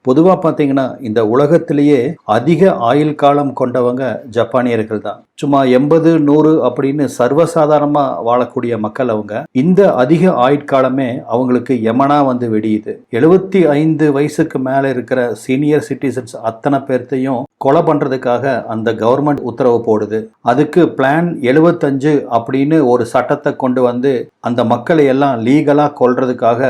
பொதுவா பார்த்தீங்கன்னா, இந்த உலகத்திலேயே அதிக ஆயுள் காலம் கொண்டவங்க ஜப்பானியர்கள் தான். சும்மா 80, 100 அப்படின்னு சர்வசாதாரணமா வாழக்கூடிய மக்கள் அவங்க. இந்த அதிக ஆயுட்காலமே அவங்களுக்கு யமனா வந்து வெடியுது. 75 வயசுக்கு மேல இருக்கிற சீனியர் சிட்டிசன்ஸ் அத்தனை பேர்த்தையும் கொலை பண்றதுக்காக அந்த கவர்மெண்ட் உத்தரவு போடுது. அதுக்கு பிளான் 75 அப்படின்னு ஒரு சட்டத்தை கொண்டு வந்து அந்த மக்களை எல்லாம் லீகலா கொல்றதுக்காக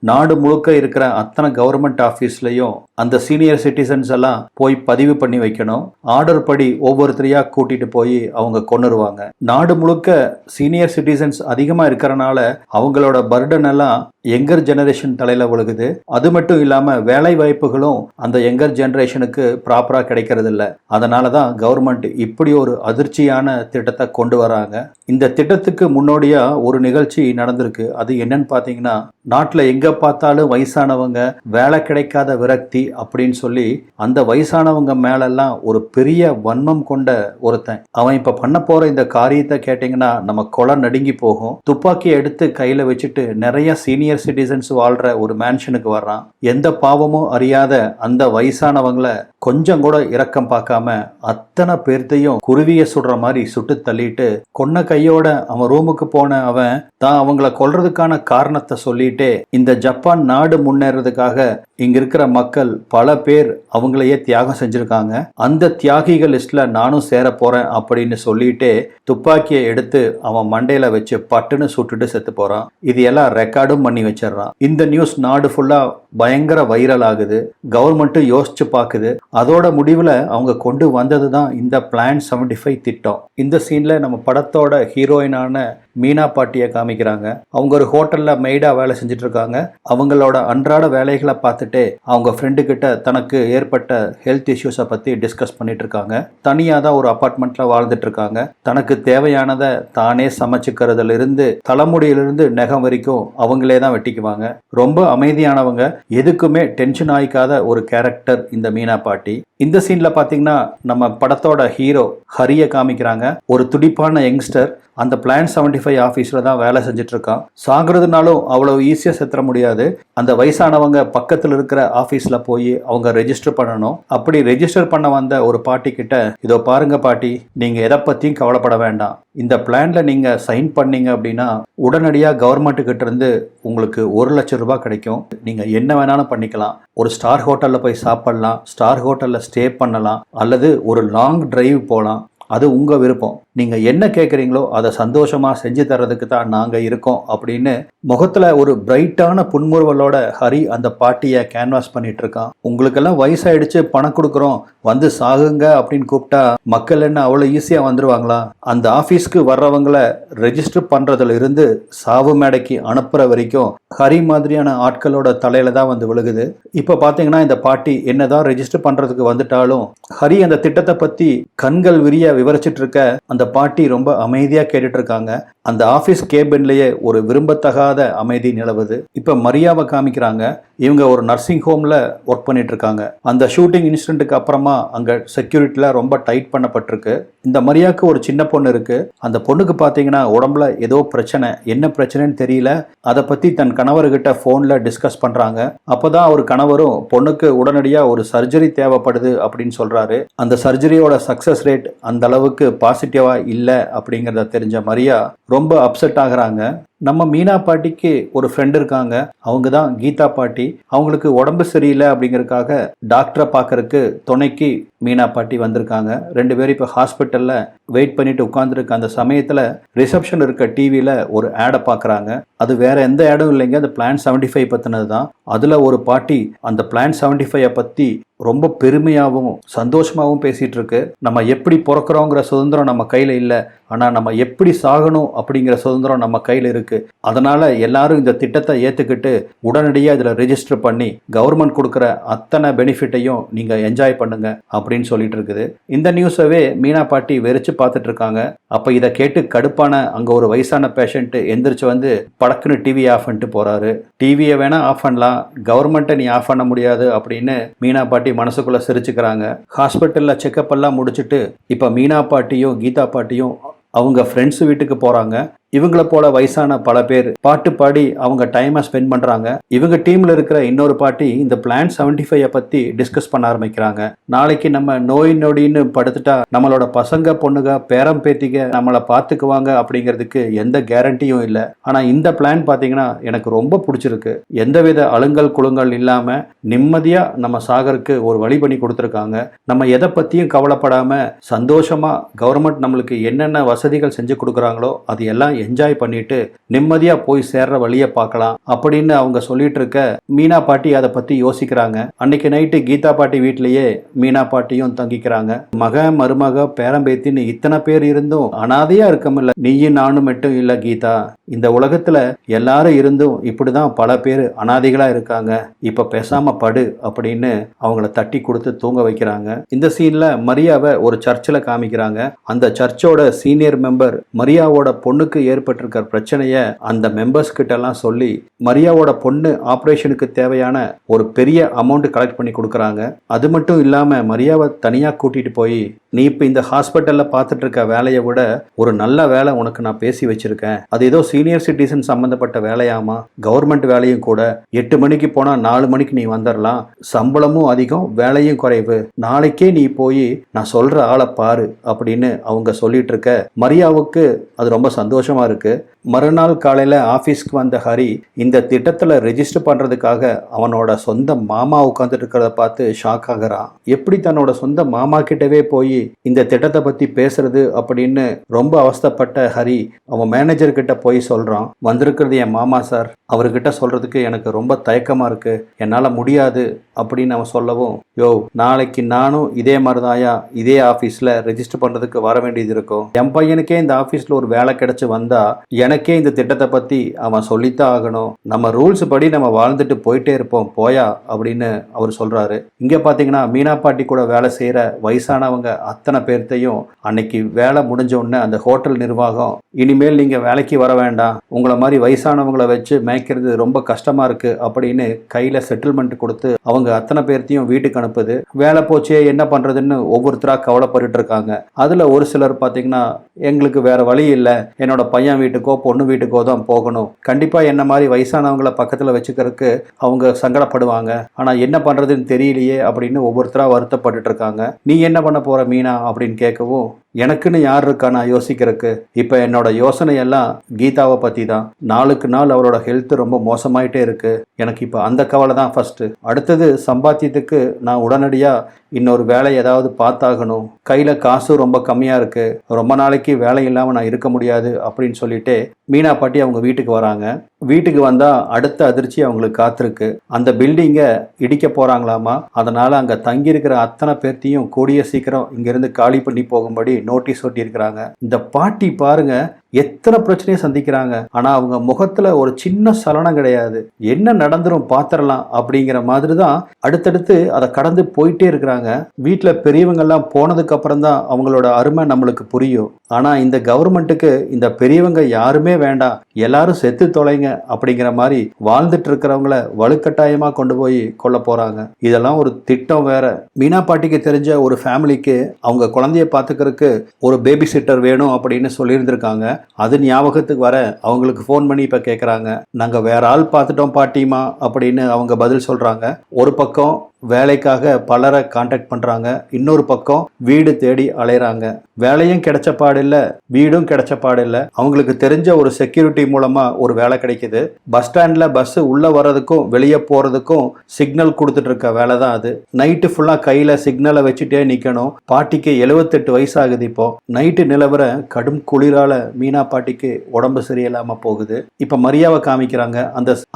நாடு முழுக்க இருக்கிற அத்தனை கவர்மெண்ட் ஆபீஸ்லயும் அந்த சீனியர் சிட்டிசன்ஸ் எல்லாம் போய் பதிவு பண்ணி வைக்கணும். ஆர்டர் படி ஒவ்வொருத்தரையா கூட்டிட்டு போய் அவங்க கொன்னுருவாங்க. நாடு முழுக்க சீனியர் சிட்டிசன்ஸ் அதிகமா இருக்கிறனால அவங்களோட பர்டன் எல்லாம் யங்கர் ஜெனரேஷன் தலையில விழுகுது. அது மட்டும் இல்லாம வேலை வாய்ப்புகளும் அந்த யங்கர் ஜெனரேஷனுக்கு ப்ராப்பரா கிடைக்கிறது இல்ல. அதனாலதான் கவர்மெண்ட் இப்படி ஒரு அதிர்ச்சியான திட்டத்தை கொண்டு வராங்க. இந்த திட்டத்துக்கு முன்னோடியா ஒரு நிகழ்ச்சி நடந்திருக்கு. அது என்னன்னு பாத்தீங்கன்னா, நாட்டுல எங்க பார்த்தாலும் வயசானவங்க, வேலை கிடைக்காத விரக்தி அப்படின்னு சொல்லி அந்த வயசானவங்க மேலெல்லாம் ஒரு பெரிய வன்மம் கொண்ட ஒருத்தன். அவன் இப்ப பண்ண போற இந்த காரியத்தை கேட்டீங்கன்னா நம்ம கொலை நடுங்கி போகும். துப்பாக்கியை எடுத்து கையில வச்சுட்டு நிறைய சீனியர் சிட்டிசன்ஸ் வாழ்ற ஒரு மேன்ஷனுக்கு வர்றான். எந்த பாவமும் அறியாத அந்த வயசானவங்கள கொஞ்சம் கூட இரக்கம் பார்க்காம அத்தனை பேர்த்தையும் குருவிய சுடுற மாதிரி சுட்டு தள்ளிட்டு கொன்ன கையோட அவன் ரூமுக்கு போன அவன் தான் அவங்கள கொல்றதுக்கான காரணத்தை சொல்லிட்டே இந்த ஜப்பான் நாடு முன்னேறதுக்காக இங்க இருக்கிற மக்கள் பல பேர் அவங்களையே தியாகம் செஞ்சிருக்காங்க, அந்த தியாகிகள் லிஸ்ட்ல நானும் சேர போறேன் அப்படின்னு சொல்லிட்டு துப்பாக்கியை எடுத்து அவன் மண்டையில வச்சு பட்டுன்னு சுட்டுட்டு செத்து போறான். இது எல்லாம் ரெக்கார்டும் பண்ணி வச்சிடறான். இந்த நியூஸ் நாடு ஃபுல்லா பயங்கர வைரல் ஆகுது. கவர்மெண்ட் யோசிச்சு பாக்குது. அதோட முடிவுல அவங்க கொண்டு வந்தது தான் இந்த பிளான் 75 திட்டம். இந்த சீன்ல நம்ம படத்தோட ஹீரோயினான மீனா பாட்டியை காமிக்கிறாங்க. அவங்க ஒரு ஹோட்டல்ல மெய்டா வேலை செஞ்சுட்டு இருக்காங்க. அவங்களோட அன்றாட வேலைகளை பார்த்துட்டு அவங்க ஃப்ரெண்டு கிட்ட தனக்கு ஏற்பட்ட ஹெல்த் இஷ்யூஸை பத்தி டிஸ்கஸ் பண்ணிட்டு இருக்காங்க. தனியா தான் ஒரு அபார்ட்மெண்ட்ல வாழ்ந்துட்டு இருக்காங்க. தனக்கு தேவையானதை தானே சமைச்சுக்கிறதுல இருந்து தலைமுடியிலிருந்து நகம் வரைக்கும் அவங்களே தான் வெட்டிக்குவாங்க. ரொம்ப அமைதியானவங்க, எதுக்குமே டென்ஷன் ஆயிக்காத ஒரு கேரக்டர் இந்த மீனா பாட்டி. இந்த சீன்ல பாத்தீங்கன்னா நம்ம படத்தோட ஹீரோ ஹரிய காமிக்கிறாங்க. ஒரு துடிப்பான யங்ஸ்டர் அந்த பிளான் 75 ஆஃபீஸில் தான் வேலை செஞ்சுட்டு இருக்கான். சாகிறதுனாலும் அவ்வளவு ஈஸியாக செத்துற முடியாது. அந்த வயசானவங்க பக்கத்தில் இருக்கிற ஆஃபீஸில் போய் அவங்க ரெஜிஸ்டர் பண்ணணும். அப்படி ரெஜிஸ்டர் பண்ண வந்த ஒரு பாட்டி கிட்ட, இதோ பாருங்க பாட்டி, நீங்கள் எதை பற்றியும் கவலைப்பட வேண்டாம். இந்த பிளான்ல நீங்கள் சைன் பண்ணீங்க அப்படின்னா உடனடியாக கவர்மெண்ட்டு கிட்ட இருந்து உங்களுக்கு 1 லட்சம் ரூபாய் கிடைக்கும். நீங்கள் என்ன வேணாலும் பண்ணிக்கலாம். ஒரு ஸ்டார் ஹோட்டலில் போய் சாப்பிடலாம், ஸ்டார் ஹோட்டலில் ஸ்டே பண்ணலாம், அல்லது ஒரு லாங் டிரைவ் போகலாம். அது உங்க விருப்பம். நீங்க என்ன கேட்குறீங்களோ அதை சந்தோஷமா செஞ்சு தர்றதுக்கு தான் நாங்க இருக்கோம் அப்படின்னு முகத்துல ஒரு பிரைட்டான புன்முறுவலோட ஹரி அந்த பாட்டியை கேன்வாஸ் பண்ணிட்டு இருக்கான். உங்களுக்கெல்லாம் வயசாயிடுச்சு, பணம் கொடுக்குறோம், வந்து சாகுங்க அப்படின்னு கூப்பிட்டா மக்கள் என்ன அவ்வளோ ஈஸியா வந்துருவாங்களா? அந்த ஆபீஸ்க்கு வர்றவங்களை ரெஜிஸ்டர் பண்றதுல இருந்து சாவு மேடைக்கு அனுப்புற வரைக்கும் ஹரி மாதிரியான ஆட்களோட தலையில தான் வந்து விழுகுது. இப்ப பாத்தீங்கன்னா இந்த பாட்டி என்னதான் ரெஜிஸ்டர் பண்றதுக்கு வந்துட்டாலும் ஹரி அந்த திட்டத்தை பத்தி கண்கள் விரிய விவரிச்சிட்டு இருக்க அந்த பாட்டி ரொம்ப அமைதியா கேட்டுட்டு இருக்காங்க. அந்த ஆபீஸ் கேபின்லயே ஒரு விரும்பத்தகாத அமைதி நிலவுது. இப்ப மரியாவை காமிக்கிறாங்க. இவங்க ஒரு நர்சிங் ஹோம்ல ஒர்க் பண்ணிட்டு இருக்காங்க. அந்த ஷூட்டிங் இன்சிடென்ட்டுக்கு அப்புறமா அங்க செக்யூரிட்டில ரொம்ப டைட் பண்ணப்பட்டிருக்கு. இந்த மரியாவுக்கு ஒரு சின்ன பொண்ணு இருக்கு. அந்த பொண்ணுக்கு பாத்தீங்கன்னா உடம்புல ஏதோ பிரச்சனை, என்ன பிரச்சனைன்னு தெரியல. அதை பத்தி தன் கணவர்கிட்ட போன்ல டிஸ்கஸ் பண்றாங்க. அப்பதான் ஒரு கணவரும் பொண்ணுக்கு உடனடியா ஒரு சர்ஜரி தேவைப்படுது அப்படின்னு சொல்றாரு. அந்த சர்ஜரியோட சக்சஸ் ரேட் அந்த அளவுக்கு பாசிட்டிவா இல்ல அப்படிங்கறத தெரிஞ்ச மரியா ரொம்ப அப்செட் ஆகுறாங்க. நம்ம மீனா பாட்டிக்கு ஒரு ஃப்ரெண்ட் இருக்காங்க. அவங்க தான் கீதா பாட்டி. அவங்களுக்கு உடம்பு சரியில்லை அப்படிங்கறதுக்காக டாக்டரை பார்க்கறதுக்கு துணைக்கு மீனா பாட்டி வந்திருக்காங்க. 2 பேரும் இப்போ ஹாஸ்பிட்டல்ல வெயிட் பண்ணிட்டு உட்கார்ந்துருக்க அந்த சமயத்துல ரிசப்ஷன் இருக்க டிவியில ஒரு ஆடை பார்க்குறாங்க. அது வேற எந்த ஆடும் இல்லைங்க, அந்த பிளான் 75 பத்தினது தான். அதுல ஒரு பாட்டி அந்த பிளான் 75 பத்தி ரொம்ப பெருமையாகவும் சந்தோஷமாகவும் பேசிட்டு இருக்கு. நம்ம எப்படி பிறக்கிறோங்கிற சுதந்திரம் நம்ம கையில இல்லை, ஆனா நம்ம எப்படி சாகணும் அப்படிங்கிற சுதந்திரம் நம்ம கையில இருக்கு. அதனால எல்லாரும் இந்த திட்டத்தை ஏத்துக்கிட்டு உடனடியாக இதுல ரெஜிஸ்டர் பண்ணி கவர்மெண்ட் கொடுக்குற அத்தனை பெனிஃபிட்டையும் நீங்க என்ஜாய் பண்ணுங்க அப்படின்னு சொல்லிட்டு இருக்குது. இந்த நியூஸவே மீனா பாட்டி வெறிச்சு பார்த்துட்டு இருக்காங்க. அப்ப இதை கேட்டு கடுப்பான அங்க ஒரு வயசான பேஷண்ட் எந்திரிச்சு வந்து படக்குன்னு டிவி ஆஃப் பண்ணிட்டு போறாரு. டிவியை வேணா ஆஃப் பண்ணலாம், கவர்மெண்ட்டை நீ ஆஃப் பண்ண முடியாது அப்படின்னு மீனா பாட்டி மனசுக்குள்ள சிரிச்சுக்கிறாங்க. ஹாஸ்பிட்டல்ல செக்அப் எல்லாம் முடிச்சுட்டு இப்ப மீனா பாட்டியும் கீதா பாட்டியும் அவங்க ஃப்ரெண்ட்ஸ் வீட்டுக்கு போறாங்க. இவங்களை போல வயசான பல பேர் பாட்டு பாடி அவங்க டைமை ஸ்பெண்ட் பண்றாங்க. இவங்க டீம்ல இருக்கிற இன்னொரு பாட்டி இந்த பிளான் 75 பத்தி டிஸ்கஸ் பண்ண ஆரம்பிக்கிறாங்க. நாளைக்கு நம்ம நோய் நொடின்னு படுத்துட்டா நம்மளோட பசங்க பொண்ணுங்க பேரம் பேத்திக நம்மளை பார்த்துக்குவாங்க அப்படிங்கிறதுக்கு எந்த கேரண்டியும் இல்லை. ஆனா இந்த பிளான் பாத்தீங்கன்னா எனக்கு ரொம்ப பிடிச்சிருக்கு. எந்தவித அலுங்கல் குலுங்கல் இல்லாம நிம்மதியா நம்ம சாகருக்கு ஒரு வழி பண்ணி கொடுத்துருக்காங்க. நம்ம எதை பத்தியும் கவலைப்படாம சந்தோஷமா கவர்மெண்ட் நம்மளுக்கு என்னென்ன வசதிகள் செஞ்சு கொடுக்குறாங்களோ அது எல்லாம் என்ஜாய் பண்ணிட்டு நிம்மதியா போய் சேர்ற வழியை பார்க்கலாம் அப்படின்னு அவங்க சொல்லிட்டு இருக்க மீனா பாட்டி அதை பத்தி யோசிக்கிறாங்க. அன்னைக்கு நைட்டு கீதா பாட்டி வீட்டிலேயே மீனா பாட்டியும் தங்கிக்கிறாங்க. மக மருமக பேரம்பேத்தின்னு இத்தனை பேர் இருந்தும் அனாதையா இருக்கமில்ல, நீயும் நானும் மட்டும் இல்ல கீதா. இந்த உலகத்துல எல்லாரும் இருந்தும் இப்படிதான் பல பேர் அனாதைகளா இருக்காங்க. இப்ப பேசாம படு அப்படின்னு அவங்கள தட்டி கொடுத்து தூங்க வைக்கிறாங்க. இந்த சீன்ல மரியாவை ஒரு சர்ச்சில் காமிக்கிறாங்க. அந்த சர்ச்சோட சீனியர் மெம்பர் மரியாவோட பொண்ணுக்கு ஏற்பட்டிருக்கிற பிரச்சனைய அந்த மெம்பர்ஸ் கிட்ட எல்லாம் சொல்லி மரியாவோட பொண்ணு ஆபரேஷனுக்கு தேவையான ஒரு பெரிய அமௌண்ட் கலெக்ட் பண்ணி கொடுக்குறாங்க. அது மட்டும் இல்லாம மரியாவை தனியா கூட்டிட்டு போய் நீ இப்ப இந்த ஹாஸ்பிட்டல்ல பார்த்துட்டு இருக்க வேலையை விட ஒரு நல்ல வேலை உனக்கு நான் பேசி வச்சிருக்கேன். அது ஏதோ சீனியர் சிட்டிசன் சம்பந்தப்பட்ட வேலையாமா, கவர்மெண்ட் வேலையும் கூட. 8 மணிக்கு போனா 4 மணிக்கு நீ வந்துடலாம், சம்பளமும் அதிகம், வேலையும் குறைவு. நாளைக்கே நீ போய் நான் சொல்ற ஆளை பாரு அப்படின்னு அவங்க சொல்லிட்டு இருக்க மரியாவுக்கு அது ரொம்ப சந்தோஷமா இருக்கு. மறுநாள் காலையில ஆபீஸ்க்கு வந்த ஹரி இந்த திட்டத்துல ரெஜிஸ்டர் பண்றதுக்காக அவனோட சொந்த மாமா உட்கார்ந்துட்டு இருக்கிறத பார்த்து ஷாக் ஆகுறான். எப்படி தன்னோட சொந்த மாமா கிட்டவே போய் இந்த திட்டத்தை பத்தி பேசுறது அப்படின்னு ரொம்ப அவஸ்தைப்பட்ட ஹரி அவன் மேனேஜர் கிட்ட போய் சொல்றான், வந்திருக்கிறது என் மாமா சார், அவர்கிட்ட சொல்றதுக்கு எனக்கு ரொம்ப தயக்கமா இருக்கு, என்னால முடியாது அப்படின்னு அவன் சொல்லவும், யோ நாளைக்கு நானும் இதே மாதிரிதாயா இதே ஆபீஸ்ல ரெஜிஸ்டர் பண்றதுக்கு வர வேண்டியது இருக்கும். என் பையனுக்கே இந்த ஆபீஸ்ல ஒரு வேலை கிடைச்சு வந்தா எனக்கே இந்த திட்டத்தை பத்தி அவன் சொல்லித்தான் ஆகணும். நம்ம ரூல்ஸ் படி நம்ம வாழ்ந்துட்டு போயிட்டே இருப்போம் போயா அப்படின்னு அவர் சொல்றாரு. இங்க பாத்தீங்கன்னா மீனா பாட்டி கூட வேலை செய்யற வயசானவங்க அத்தனை பேர்த்தையும் அன்னைக்கு வேலை முடிஞ்ச உடனே அந்த ஹோட்டல் நிர்வாகம், இனிமேல் நீங்க வேலைக்கு வர வேண்டாம், உங்களை மாதிரி வயசானவங்களை வச்சு மேய்க்கிறது ரொம்ப கஷ்டமா இருக்கு அப்படின்னு கையில செட்டில்மெண்ட் கொடுத்து அவங்க அத்தனை பேர்த்தையும் வீட்டுக்கு அனுப்புது. வேலை போச்சே என்ன பண்றதுன்னு ஒவ்வொருத்தரா கவலைப்பட்டு இருக்காங்க. அதுல ஒரு சிலர் பாத்தீங்கன்னா எங்களுக்கு வேற வழி இல்லை, என்னோட பையன் வீட்டுக்கோ பொண்ணு வீட்டுக்கோ தான் போகணும், கண்டிப்பா என்ன மாதிரி வயசானவங்களை பக்கத்துல வச்சுக்கிறதுக்கு அவங்க சங்கடப்படுவாங்க, ஆனா என்ன பண்றதுன்னு தெரியலையே அப்படின்னு ஒவ்வொருத்தரா வருத்தப்பட்டு இருக்காங்க. நீ என்ன பண்ண போற மீனா அப்படின்னு கேட்கவும், எனக்குன்னு யார் இருக்கா நான் யோசிக்கிறதுக்கு, இப்ப என்னோட யோசனை எல்லாம் கீதாவை பத்தி தான். நாளுக்கு நாள் அவளோட ஹெல்த் ரொம்ப மோசமாயிட்டே இருக்கு, எனக்கு இப்ப அந்த கவலை தான் ஃபர்ஸ்ட். அடுத்தது சம்பாத்தியத்துக்கு நான் உடனடியா இன்னொரு வேலை ஏதாவது பார்த்தாகணும், கையில காசு ரொம்ப கம்மியா இருக்கு, ரொம்ப நாளைக்கு வேலை இல்லாம நான் இருக்க முடியாது அப்படின்னு சொல்லிட்டு மீனா பாட்டி அவங்க வீட்டுக்கு வராங்க. வீட்டுக்கு வந்தா அடுத்த அதிர்ச்சி அவங்களுக்கு காத்திருக்கு. அந்த பில்டிங்க இடிக்க போறாங்களாமா, அதனால அங்க தங்கி இருக்கிற அத்தனை பேர்த்தையும் கூடிய சீக்கிரம் இங்கிருந்து காலி பண்ணி போகும்படி நோட்டீஸ் ஒட்டி இருக்கிறாங்க. இந்த பாட்டி பாருங்க எத்தனை பிரச்சனையை சந்திக்கிறாங்க, ஆனா அவங்க முகத்துல ஒரு சின்ன சலனம் கிடையாது. என்ன நடந்துரும் பாத்திரலாம் அப்படிங்கிற மாதிரி தான் அடுத்தடுத்து அதை கடந்து போயிட்டே இருக்கிறாங்க. வீட்டுல பெரியவங்க எல்லாம் போனதுக்கு அப்புறம் தான் அவங்களோட அருமை நம்மளுக்கு புரியும். ஆனா இந்த கவர்மெண்ட்டுக்கு இந்த பெரியவங்க யாருமே வேண்டாம், எல்லாரும் செத்து தொலைங்க அப்படிங்கிற மாதிரி வாழ்ந்துட்டு இருக்கிறவங்கள வலுக்கட்டாயமா கொண்டு போய் கொல்ல போறாங்க. இதெல்லாம் ஒரு திட்டம் வேற. மீனா பாட்டிக்கு தெரிஞ்ச ஒரு ஃபேமிலிக்கு அவங்க குழந்தைய பாத்துக்கிறதுக்கு ஒரு பேபி சிட்டர் வேணும் அப்படின்னு சொல்லியிருந்திருக்காங்க. அது ஞாபகத்துக்கு வர அவங்களுக்கு ஃபோன் பண்ணி இப்ப கேட்குறாங்க, நாங்க வேற ஆள் பார்த்துட்டோம் பாட்டிமா அப்படின்னு அவங்க பதில் சொல்றாங்க. ஒரு பக்கம் வேலைக்காக பலரை கான்டாக்ட் பண்றாங்க, இன்னொரு பக்கம் வீடு தேடி அலையறாங்க. வேலையும் கிடைச்ச பாடில்லை, வீடும் கிடைச்ச பாடில்லை. அவங்களுக்கு தெரிஞ்ச ஒரு செக்யூரிட்டி மூலமா ஒரு வேலை கிடைக்குது. பஸ் ஸ்டாண்ட்ல பஸ் உள்ள வர்றதுக்கும் வெளியே போறதுக்கும் சிக்னல் கொடுத்துட்டு இருக்க வேலை தான் அது. நைட்டு ஃபுல்லா கையில சிக்னலை வச்சுட்டே நிக்கணும். பாட்டிக்கு 78 வயசு ஆகுது. இப்போ நைட்டு நிலவர கடும் குளிரால மீனா பாட்டிக்கு உடம்பு சரியில்லாம போகுது. இப்ப மரியாவை காமிக்கிறாங்க.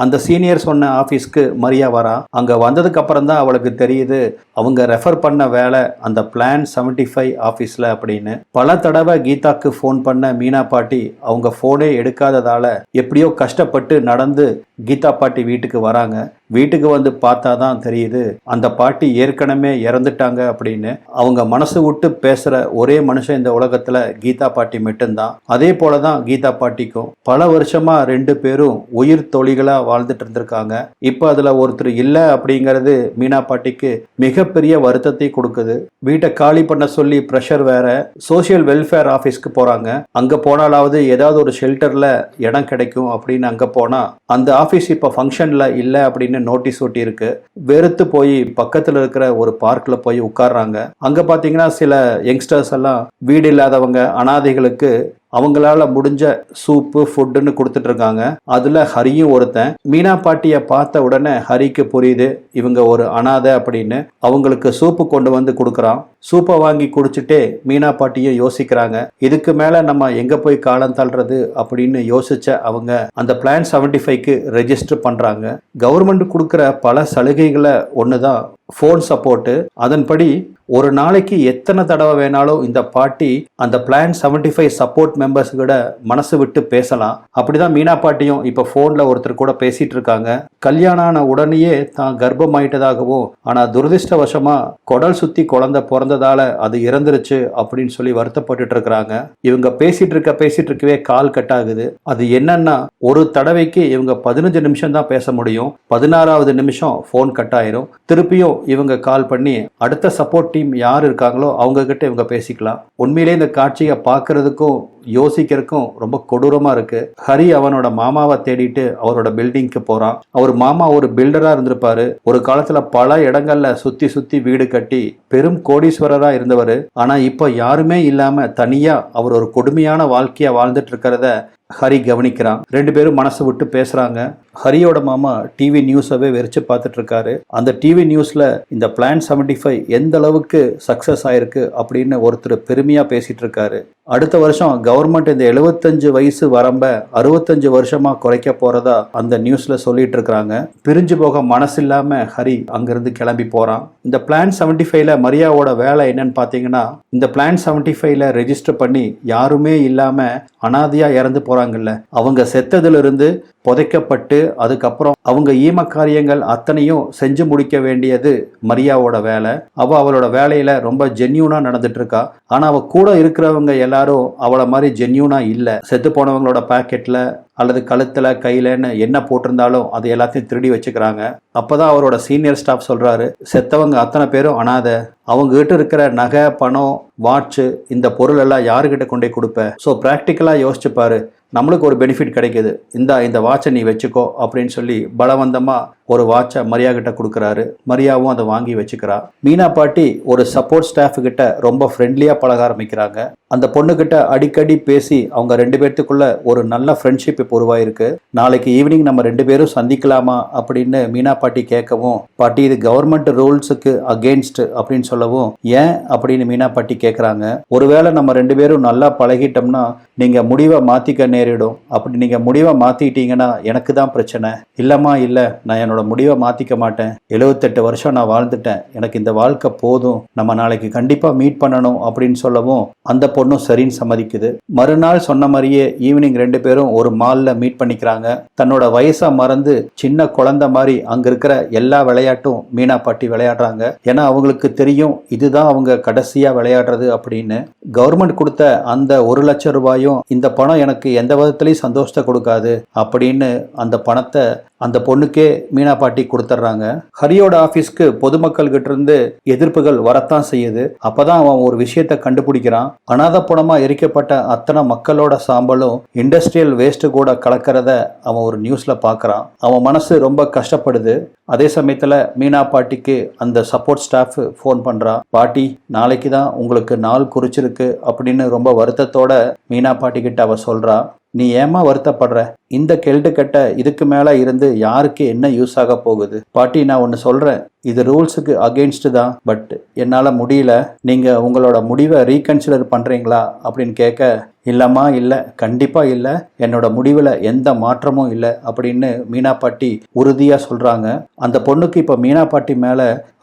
அந்த சீனியர் சொன்ன ஆபீஸ்க்கு மரியா வரா. அங்க வந்ததுக்கு அப்புறம் தான் அவளுக்கு தெரியுது அவங்க ரெஃபர் பண்ண வேலை அந்த பிளான் 75 ஆபீஸ்ல அப்படின்னு. பல தடவை கீதாக்கு ஃபோன் பண்ண மீனா பாட்டி அவங்க போனே எடுக்காததால எப்படியோ கஷ்டப்பட்டு நடந்து கீதா பாட்டி வீட்டுக்கு வராங்க. வீட்டுக்கு வந்து பார்த்தா தான் தெரியுது அந்த பாட்டி ஏற்கனவே இறந்துட்டாங்க அப்படின்னு. அவங்க மனசு விட்டு பேசுற ஒரே மனுஷன் இந்த உலகத்துல கீதா பாட்டி மட்டும்தான். அதே போலதான் கீதா பாட்டிக்கும் பல வருஷமா 2 பேரும் உயிர் தோழிகளா வாழ்ந்துட்டு இருந்திருக்காங்க. இப்ப அதுல ஒருத்தர் இல்ல அப்படிங்கிறது மீனா பாட்டிக்கு மிகப்பெரிய வருத்தத்தை கொடுக்குது. வீட்டை காலி பண்ண சொல்லி ப்ரெஷர் வேற. சோசியல் வெல்ஃபேர் ஆபீஸ்க்கு போறாங்க. அங்க போனாலாவது ஏதாவது ஒரு ஷெல்டர்ல இடம் கிடைக்கும் அப்படின்னு அங்க போனா அந்த ஆபீஸ் இப்ப ஃபங்க்ஷன்ல இல்ல அப்படின்னு நோட்டீஸ் ஒட்டி இருக்கு. வெறுத்து போய் பக்கத்துல இருக்கிற ஒரு பார்க்ல போய் உட்கார்றாங்க. அங்க பாத்தீங்கன்னா சில யங்ஸ்டர்ஸ் எல்லாம் வீடு இல்லாதவங்க, அனாதைகளுக்கு அவங்களால முடிஞ்ச சூப்பு ஃபுட்டுன்னு கொடுத்துட்டு இருக்காங்க. அதுல ஹரியும் ஒருத்தன். மீனா பாட்டிய பார்த்த உடனே ஹரிக்கு புரியுது இவங்க ஒரு அனாதை அப்படின்னு. அவங்களுக்கு சூப்பு கொண்டு வந்து கொடுக்குறான். சூப்பை வாங்கி குடிச்சிட்டே மீனா பாட்டியை யோசிக்கிறாங்க, இதுக்கு மேல நம்ம எங்க போய் காலம் தள்ளுறது அப்படின்னு யோசிச்ச அவங்க அந்த பிளான் 75க்கு ரெஜிஸ்டர் பண்றாங்க. கவர்மெண்ட் கொடுக்குற பல சலுகைகளை ஒண்ணுதான் ஃபோன் சப்போர்ட்டு. அதன்படி ஒரு நாளைக்கு எத்தனை தடவை வேணாலும் இந்த பாட்டி அந்த பிளான் 75 சப்போர்ட் மெம்பர்ஸ் கூட மனசு விட்டு பேசலாம். அப்படிதான் மீனா பாட்டியும் இப்ப போன்ல ஒருத்தர் கூட பேசிட்டு இருக்காங்க. கல்யாணம் ஆன உடனேயே தான் கர்ப்பம் ஆயிட்டதாகவும், ஆனா துரதிருஷ்டவசமா குடல் சுத்தி குழந்தை பிறந்ததால அது இறந்துருச்சு அப்படின்னு சொல்லி வருத்தப்பட்டு இருக்கிறாங்க. இவங்க பேசிட்டு இருக்கவே கால் கட் ஆகுது. அது என்னன்னா, ஒரு தடவைக்கு இவங்க 15 நிமிஷம் தான் பேச முடியும். 16வது நிமிஷம் போன் கட் ஆயிரும். திருப்பியும் இவங்க கால் பண்ணி அடுத்த சப்போர்ட் டீம் யார் இருக்காங்களோ அவங்க கிட்ட இவங்க பேசிக்கலாம். உண்மையிலே இந்த காட்சியை பார்க்கறதுக்கும் யோசிக்கிறதுக்கும் ரொம்ப கொடூரமா இருக்கு. ஹரி அவனோட மாமாவை தேடிட்டு அவரோட பில்டிங்க்கு போறான். அவர் மாமா ஒரு பில்டரா இருந்திருப்பாரு. ஒரு காலத்துல பல இடங்கள்ல சுத்தி வீடு கட்டி பெரும் கோடீஸ்வரரா இருந்தவர். ஆனா இப்ப யாருமே இல்லாம தனியா அவர் ஒரு கொடுமையான வாழ்க்கைய வாழ்ந்துட்டு இருக்கிறத ஹரி கவனிக்கிறான். 2 பேரும் மனசு விட்டு பேசுறாங்க. ஹரியோட மாமா டிவி நியூஸவே வெறிச்சு பார்த்துட்டு இருக்காரு. அந்த டிவி நியூஸ்ல இந்த பிளான் 75 எந்த அளவுக்கு சக்சஸ் ஆயிருக்கு அப்படின்னு ஒருத்தர் பெருமையா பேசிட்டு இருக்காரு. அடுத்த வருஷம் கவர்மெண்ட் இந்த 75 வயசு வரம்ப 65 வருஷமா குறைக்க போறதா அந்த நியூஸ்ல சொல்லிட்டு இருக்காங்க. பிரிஞ்சு போக மனசு இல்லாம ஹரி அங்கிருந்து கிளம்பி போறான். இந்த பிளான் 75ல மரியாவோட வேலை என்னன்னு பாத்தீங்கன்னா, இந்த பிளான் 75ல ரெஜிஸ்டர் பண்ணி யாருமே இல்லாம அனாதையா இறந்து போறாங்கல்ல, அவங்க செத்ததுல இருந்து புதைக்கப்பட்டு அதுக்கப்புறம் அவங்க ஈம காரியங்கள் அத்தனையும் செஞ்சு முடிக்க வேண்டியது மரியாவோட வேலை. அவளோட வேலையில ரொம்ப ஜென்யூனா நடந்துட்டு இருக்கா. ஆனா அவ கூட இருக்கிறவங்க எல்லாரும் அவளை மாதிரி ஜென்யூனா இல்ல. செத்து போனவங்களோட பாக்கெட்ல அல்லது கழுத்துல கையிலன்னு என்ன போட்டிருந்தாலும் அது எல்லாத்தையும் திருடி வச்சுக்கிறாங்க. அப்பதான் அவரோட சீனியர் ஸ்டாஃப் சொல்றாரு, செத்தவங்க அத்தனை பேரும் அனாதை. அவங்க கிட்ட இருக்கிற நகை, பணம், வாட்ச், இந்த பொருள் எல்லாம் யாருக்கிட்ட கொண்டே கொடுப்ப? ஸோ பிராக்டிக்கலா யோசிச்சு பாரு, நம்மளுக்கு ஒரு பெனிஃபிட் கிடைக்குது, இந்த வாட்சை நீ வச்சுக்கோ அப்படின்னு சொல்லி பலவந்தமா ஒரு வாட்சை மரியா கிட்ட கொடுக்குறாரு. மரியாவும் அதை வாங்கி வச்சுக்கிறா. மீனா பாட்டி ஒரு சப்போர்ட் ஸ்டாஃப் கிட்ட ரொம்ப ஃப்ரெண்ட்லியா பழக ஆரம்பிக்கிறாங்க. அந்த பொண்ணு கிட்ட அடிக்கடி பேசி அவங்க 2 பேர்த்துக்குள்ள ஒரு நல்ல ஃப்ரெண்ட்ஷிப் இப்போ உருவாயிருக்கு. நாளைக்கு ஈவினிங் நம்ம 2 பேரும் சந்திக்கலாமா அப்படின்னு மீனா பாட்டி கேட்கவும், பாட்டி இது கவர்மெண்ட் ரூல்ஸுக்கு அகெயின்ஸ்ட் அப்படின்னு சொல்லவும், ஏன் அப்படின்னு மீனா பாட்டி கேட்குறாங்க. ஒருவேளை நம்ம 2 பேரும் நல்லா பழகிட்டோம்னா நீங்க முடிவை மாத்திக்க நேரிடும். அப்படி நீங்க முடிவை மாத்திட்டீங்கன்னா எனக்கு தான் பிரச்சனை. இல்லம்மா இல்ல, நான் என்னோட முடிவை மாத்திக்க மாட்டேன். 78 வருஷம் நான் வாழ்ந்துட்டேன், எனக்கு இந்த வாழ்க்கை போதும், நம்ம நாளைக்கு கண்டிப்பா மீட் பண்ணணும் அப்படின்னு சொல்லவும் அந்த பொண்ணும் சரின்னு சம்மதிக்குது. மறுநாள் சொன்ன மாதிரியே ஈவினிங் 2 பேரும் ஒரு மால்ல மீட் பண்ணிக்கிறாங்க. தன்னோட வயசா மறந்து சின்ன குழந்தை மாதிரி அங்க இருக்கிற எல்லா விளையாட்டும் மீனா பாட்டி விளையாடுறாங்க. ஏன்னா அவங்களுக்கு தெரியும் இதுதான் அவங்க கடைசியா விளையாடுறது அப்படின்னு. கவர்மெண்ட் கொடுத்த அந்த 1 லட்சம் ரூபாயும் இந்த பணம் எனக்கு எந்த விதத்திலையும் சந்தோஷத்தை கொடுக்காது அப்படின்னு அந்த பணத்தை அந்த பொண்ணுக்கே மீனா பாட்டி கொடுத்துட்றாங்க. ஹரியோட ஆபீஸ்க்கு பொதுமக்கள் கிட்ட இருந்து எதிர்ப்புகள் வரத்தான் செய்யுது. அப்பதான் அவன் ஒரு விஷயத்தை கண்டுபிடிக்கிறான். அனாதை பணமா எரிக்கப்பட்ட அத்தனை மக்களோட சாம்பலும் இண்டஸ்ட்ரியல் வேஸ்ட் கூட கலக்கிறத அவன் ஒரு நியூஸ்ல பாக்குறான். அவன் மனசு ரொம்ப கஷ்டப்படுது. அதே சமயத்துல மீனா பாட்டிக்கு அந்த சப்போர்ட் ஸ்டாஃப் போன் பண்றான். பாட்டி நாளைக்கு தான் உங்களுக்கு நாள் குறிச்சிருக்கு அப்படின்னு ரொம்ப வருத்தத்தோட மீனா பாட்டி கிட்ட அவ சொல்றா. நீ ஏமா வருத்தப்படுற? இந்த கெல்ட்டுக்கட்ட இதுக்கு மேல இருந்து யாருக்கு என்ன யூஸ் ஆக போகுது? பாட்டி நான் ஒன்னு சொல்றேன், இது ரூல்ஸுக்கு அகெயின்ஸ்ட் தான், பட் என்னால முடியல, நீங்க உங்களோட முடிவை ரீகன்சிடர் பண்றீங்களா அப்படின்னு கேட்க, இல்லம்மா இல்லை, கண்டிப்பா இல்லை, என்னோட முடிவில் எந்த மாற்றமும் இல்லை அப்படின்னு மீனா பாட்டி உறுதியா சொல்றாங்க. அந்த பொண்ணுக்கு இப்போ மீனா பாட்டி மேல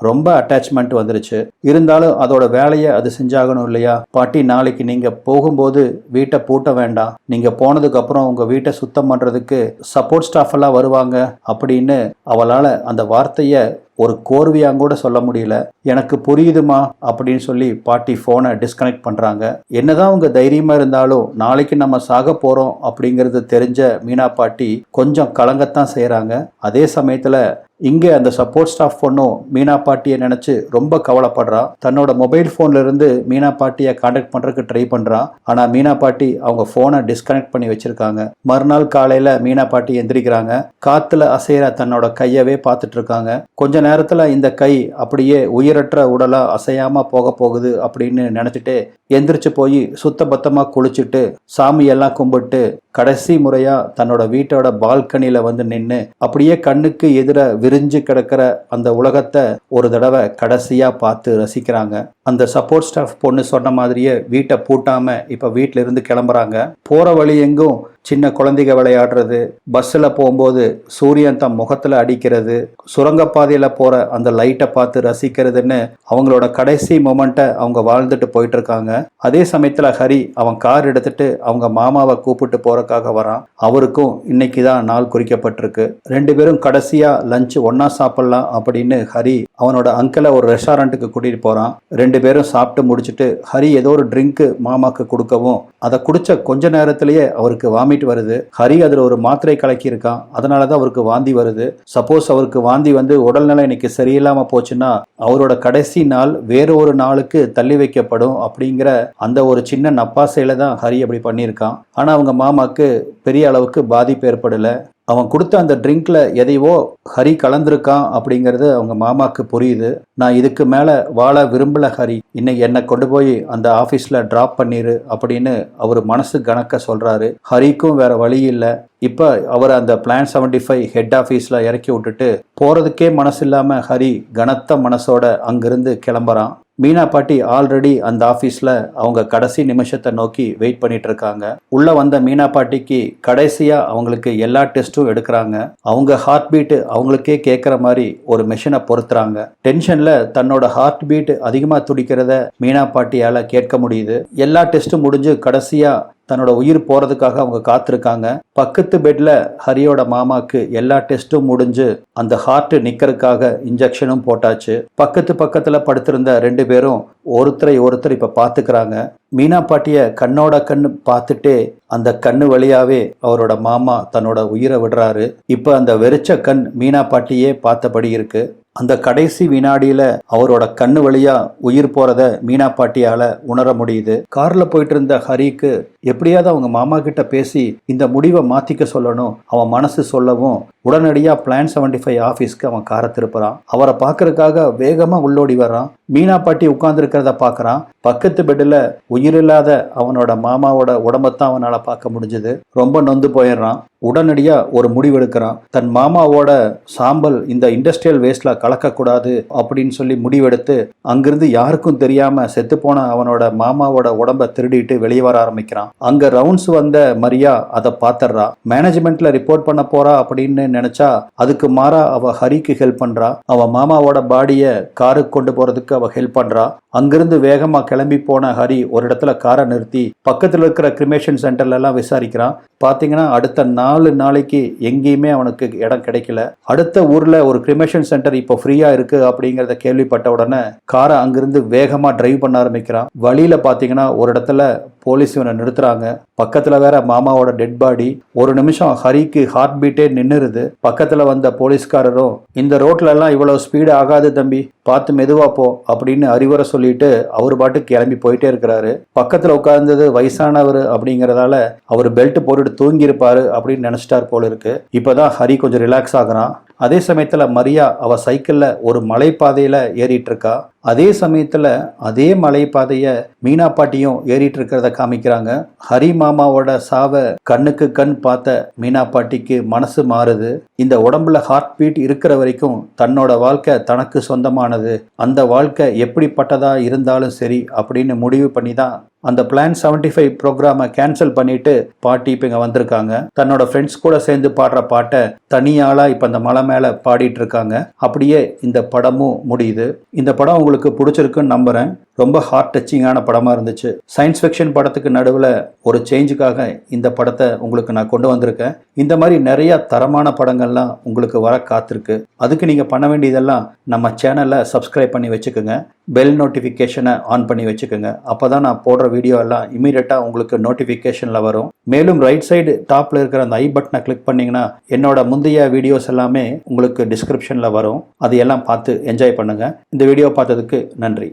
ரொம்ப அட்டாச்மெண்ட் வந்துருச்சு. இருந்தாலும் அதோட வேலையை அது செஞ்சாகணும் இல்லையா? பாட்டி, நாளைக்கு நீங்க போகும்போது வீட்டை பூட்ட வேண்டாம், நீங்க போனதுக்கு அப்புறம் உங்க வீட்டை சுத்தம் பண்றதுக்கு சப்போர்ட் ஸ்டாஃப் எல்லாம் வருவாங்க அப்படின்னு அவளால அந்த வார்த்தையை ஒரு கோர்வையாங்கூட சொல்ல முடியல. எனக்கு புரியுதுமா அப்படின்னு சொல்லி பாட்டி ஃபோனை டிஸ்கனெக்ட் பண்ணுறாங்க. என்னதான் அவங்க தைரியமாக இருந்தாலும் நாளைக்கு நம்ம சாக போகிறோம் அப்படிங்கிறது தெரிஞ்ச மீனா பாட்டி கொஞ்சம் கலங்கத்தான் செய்கிறாங்க. அதே சமயத்தில் இங்கே அந்த சப்போர்ட் ஸ்டாஃப் பொண்ணும் மீனா பாட்டியை நினச்சி ரொம்ப கவலைப்படுறா. தன்னோட மொபைல் ஃபோன்ல இருந்து மீனா பாட்டியை கான்டாக்ட் பண்ணுறதுக்கு ட்ரை பண்ணுறா. ஆனால் மீனா பாட்டி அவங்க ஃபோனை டிஸ்கனெக்ட் பண்ணி வச்சிருக்காங்க. மறுநாள் காலையில் மீனா பாட்டி எந்திரிக்கிறாங்க. காற்றுல அசைகிற தன்னோட கையவே பார்த்துட்டு இருக்காங்க. கொஞ்ச நேரத்தில் இந்த கை அப்படியே உயிரற்ற உடலாக அசையாமல் போக போகுது அப்படின்னு நினச்சிட்டு எந்திரிச்சு போய் சுத்தபத்தமாக குளிச்சுட்டு சாமியெல்லாம் கும்பிட்டு கடைசி முறையாக தன்னோட வீட்டோட பால்கனியில் வந்து நின்று அப்படியே கண்ணுக்கு எதிர விரிஞ்சு கிடக்கிற அந்த உலகத்தை ஒரு தடவை கடைசியாக பார்த்து ரசிக்கிறாங்க. அந்த சப்போர்ட் ஸ்டாஃப் பொண்ணு சொன்ன மாதிரியே வீட்டை பூட்டாமல் இப்போ வீட்டில இருந்து கிளம்புறாங்க. போகிற வழி எங்கும் சின்ன குழந்தைங்க விளையாடுறது, பஸ்ஸில் போகும்போது சூரியன் தம் முகத்தில் அடிக்கிறது, சுரங்கப்பாதையில் போகிற அந்த லைட்டை பார்த்து ரசிக்கிறதுன்னு அவங்களோட கடைசி மொமெண்ட்டை அவங்க வாழ்ந்துட்டு போயிட்டு இருக்காங்க. அதே சமயத்தில் ஹரி அவன் கார் எடுத்துட்டு அவங்க மாமாவை கூப்பிட்டு போகிறக்காக வரான். அவருக்கும் இன்னைக்கு தான் நாள் குறிக்கப்பட்டிருக்கு. ரெண்டு பேரும் கடைசியாக லஞ்ச் ஒன்றா சாப்பிட்லாம் அப்படின்னு ஹரி அவனோட அங்கிளை ஒரு ரெஸ்டாரண்ட்டுக்கு கூட்டிகிட்டு போகிறான். ரெண்டு பேரும் சாப்பிட்டு முடிச்சுட்டு ஹரி ஏதோ ஒரு ட்ரிங்க்கு மாமாக்கு கொடுக்கவும் அதை குடிச்ச கொஞ்ச நேரத்திலேயே அவருக்கு வாமிட் வருது. ஹரி அதில் ஒரு மாத்திரை கலக்கி இருக்கான். அதனால தான் அவருக்கு வாந்தி வருது. சப்போஸ் அவருக்கு வாந்தி வந்து உடல்நிலை இன்னைக்கு சரியில்லாமல் போச்சுன்னா அவரோட கடைசி நாள் வேற ஒரு நாளுக்கு தள்ளி வைக்கப்படும் அப்படிங்கிற அந்த ஒரு சின்ன நப்பாசையில தான் ஹரி அப்படி பண்ணியிருக்கான். ஆனால் அவங்க மாமாக்கு பெரிய அளவுக்கு பாதிப்பு ஏற்படலை. அவன் கொடுத்த அந்த ட்ரிங்க்ல எதையோ ஹரி கலந்துருக்கான் அப்படிங்கிறது அவங்க மாமாக்கு புரியுது. நான் இதுக்கு மேலே வாழ விரும்பல ஹரி, இன்னைக்கு என்னை கொண்டு போய் அந்த ஆஃபீஸில் ட்ராப் பண்ணிரு அப்படின்னு அவர் மனசு கணக்க சொல்கிறாரு. ஹரிக்கும் வேற வழி இல்லை. இப்போ அவர் அந்த பிளான் 75 ஹெட் ஆஃபீஸில் இறக்கி விட்டுட்டு போகிறதுக்கே மனசு இல்லாமல் ஹரி கனத்த மனசோட அங்கிருந்து கிளம்புறான். மீனா பாட்டி ஆல்ரெடி அந்த ஆஃபீஸில் அவங்க கடைசி நிமிஷத்தை நோக்கி வெயிட் பண்ணிட்டு இருக்காங்க. உள்ள வந்த மீனா பாட்டிக்கு கடைசியாக அவங்களுக்கு எல்லா டெஸ்ட்டும் எடுக்கிறாங்க. அவங்க ஹார்ட் பீட்டு அவங்களுக்கே கேட்குற மாதிரி ஒரு மெஷினை பொருத்துறாங்க. டென்ஷனில் தன்னோட ஹார்ட் பீட் அதிகமாக துடிக்கிறத மீனா பாட்டியால் கேட்க முடியுது. எல்லா டெஸ்ட்டும் முடிஞ்சு கடைசியாக தன்னோட உயிர் போகிறதுக்காக அவங்க காத்திருக்காங்க. பக்கத்து பெட்டில் ஹரியோட மாமாக்கு எல்லா டெஸ்ட்டும் முடிஞ்சு அந்த ஹார்ட் நிற்கிறதுக்காக இன்ஜெக்ஷனும் போட்டாச்சு. பக்கத்தில் படுத்திருந்த ரெண்டு பேரும் ஒருத்தர் இப்போ பார்த்துக்கிறாங்க. மீனா பாட்டியை கண்ணோட கண்ணு பார்த்துட்டே அந்த கண்ணு வழியாவே அவரோட மாமா தன்னோட உயிரை விடுறாரு. இப்போ அந்த வெறிச்ச கண் மீனா பாட்டியே பார்த்தபடி இருக்கு. அந்த கடைசி வினாடியில அவரோட கண்ணு வழியா உயிர் போறத மீனா பாட்டியால உணர முடியுது. கார்ல போயிட்டு இருந்த ஹரிக்கு எப்படியாவது அவங்க மாமா கிட்ட பேசி இந்த முடிவை மாத்திக்க சொல்லணும் அவன் மனசு சொல்லவும் உடனடியா பிளான் 75 ஆபீஸ்க்கு அவன் காரை திருப்புறான். அவரை பார்க்கறதுக்காக வேகமா உள்ளோடி வர்றான். மீனா பாட்டி உட்கார்ந்து இருக்கிறத பார்க்கறான். பக்கத்து பெட்டில் உயிரில்லாத அவனோட மாமாவோட உடம்பத்தான் அவனால பார்க்க முடிஞ்சது. ரொம்ப நொந்து போயிடுறான். உடனடியா ஒரு முடிவெடுக்கிறான். தன் மாமாவோட சாம்பல் இந்த இண்டஸ்ட்ரியல் வேஸ்ட்ல கலக்கக்கூடாது அப்படின்னு சொல்லி முடிவெடுத்து அங்கிருந்து யாருக்கும் தெரியாம செத்து போன அவனோட மாமாவோட உடம்ப திருடிட்டு வெளியே வர ஆரம்பிக்கிறான். அங்க ரவுண்ட்ஸ் வந்த மரியா அதை பாத்துறா. மேனேஜ்மெண்ட்ல ரிப்போர்ட் பண்ண போறா அப்படின்னு நினைச்சா அதுக்கு மாறா அவ ஹரிக்கு ஹெல்ப் பண்றா. அவ மாமாவோட பாடிய காருக்கு கொண்டு போறதுக்கு அவ ஹெல்ப் பண்றா. அங்கிருந்து வேகமா கிளம்பி போன ஹரி ஒரு இடத்துல காரை நிறுத்தி பக்கத்துல இருக்கிற கிரிமேஷன் சென்டர்ல எல்லாம் விசாரிக்கிறான். பாத்தீங்கன்னா அடுத்த 4 நாளைக்கு எங்கேயுமே அவனுக்கு இடம் கிடைக்கல. அடுத்த ஊர்ல ஒரு கிரிமேஷன் சென்டர் இப்போ ஃப்ரீயா இருக்கு அப்படிங்கறத கேள்விப்பட்ட உடனே காரை அங்கிருந்து வேகமா டிரைவ் பண்ண ஆரம்பிக்கிறான். வழியில பாத்தீங்கன்னா ஒரு இடத்துல போலீஸ் இவனை நிறுத்துறாங்க. பக்கத்துல வேற மாமாவோட டெட் பாடி. ஒரு நிமிஷம் ஹரிக்கு ஹார்ட் பீட்டே நின்னுருது. பக்கத்துல வந்த போலீஸ்காரரும் இந்த ரோட்ல எல்லாம் இவ்வளவு ஸ்பீடு ஆகாது தம்பி, பார்த்து மெதுவா போ அப்படின்னு அறிவுரை சொல்லிட்டு அவர் பாட்டுக்கு கிளம்பி போயிட்டே இருக்கிறாரு. பக்கத்துல உட்கார்ந்தது வயசானவர் அப்படிங்கறதால அவர் பெல்ட் போட்டுட்டு தூங்கி இருப்பாரு அப்படின்னு நினைச்சிட்டார் போல இருக்கு. இப்பதான் ஹரி கொஞ்சம் ரிலாக்ஸ் ஆகுறான். அதே சமயத்துல மரியா அவ சைக்கிள்ல ஒரு மலைப்பாதையில ஏறிட்டு இருக்கா. அதே சமயத்துல அதே மலைப்பாதைய மீனா பாட்டியும் ஏறிட்டு இருக்கிறத காமிக்கிறாங்க. ஹரி மாமாவோட சாவை கண்ணுக்கு கண் பார்த்த மீனா பாட்டிக்கு மனசு மாறுது. இந்த உடம்புல ஹார்ட் பீட் இருக்கிற வரைக்கும் தன்னோட வாழ்க்கை தனக்கு சொந்தமானது, அந்த வாழ்க்கை எப்படிப்பட்டதா இருந்தாலும் சரி அப்படின்னு முடிவு பண்ணி தான் அந்த பிளான் 75 ப்ரோக்ராமை கேன்சல் பண்ணிட்டு பாட்டி இப்போ இங்கே வந்திருக்காங்க. தன்னோட ஃப்ரெண்ட்ஸ் கூட சேர்ந்து பாடுற பாட்டை தனியாளா இப்போ அந்த மலை மேலே பாடிட்டு இருக்காங்க. அப்படியே இந்த படமும் முடியுது. இந்த படம் உங்களுக்கு பிடிச்சிருக்குன்னு நம்புறேன். ரொம்ப ஹார்ட் டச்சிங்கான படமாக இருந்துச்சு. சயின்ஸ் ஃபிக்ஷன் படத்துக்கு நடுவில் ஒரு சேஞ்சுக்காக இந்த படத்தை உங்களுக்கு நான் கொண்டு வந்திருக்கேன். இந்த மாதிரி நிறைய தரமான படங்கள்லாம் உங்களுக்கு வர காத்திருக்கு. அதுக்கு நீங்கள் பண்ண வேண்டியதெல்லாம் நம்ம சேனலை சப்ஸ்கிரைப் பண்ணி வச்சுக்கோங்க. பெல் நோட்டிஃபிகேஷனை ஆன் பண்ணி வச்சுக்கோங்க. அப்போ தான் நான் போடுற வீடியோ எல்லாம் இமீடியட்டாக உங்களுக்கு நோட்டிஃபிகேஷனில் வரும். மேலும் ரைட் சைடு டாப்பில் இருக்கிற அந்த ஐ பட்டனை கிளிக் பண்ணிங்கன்னா என்னோட முந்தைய வீடியோஸ் எல்லாமே உங்களுக்கு டிஸ்கிரிப்ஷனில் வரும். அதையெல்லாம் பார்த்து என்ஜாய் பண்ணுங்கள். இந்த வீடியோ பார்த்ததுக்கு நன்றி.